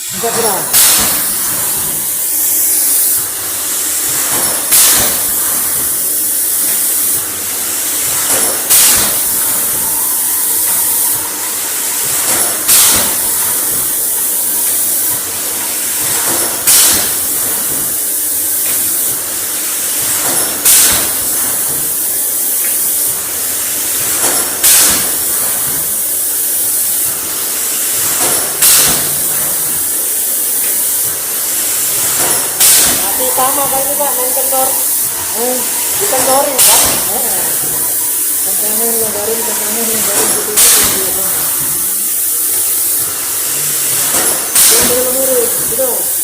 Angkat ko na. Tama kayo ba? May kanor. Ikan lorin ba? Kantahin lang garin, kantahin lang garin. Dito. Dito.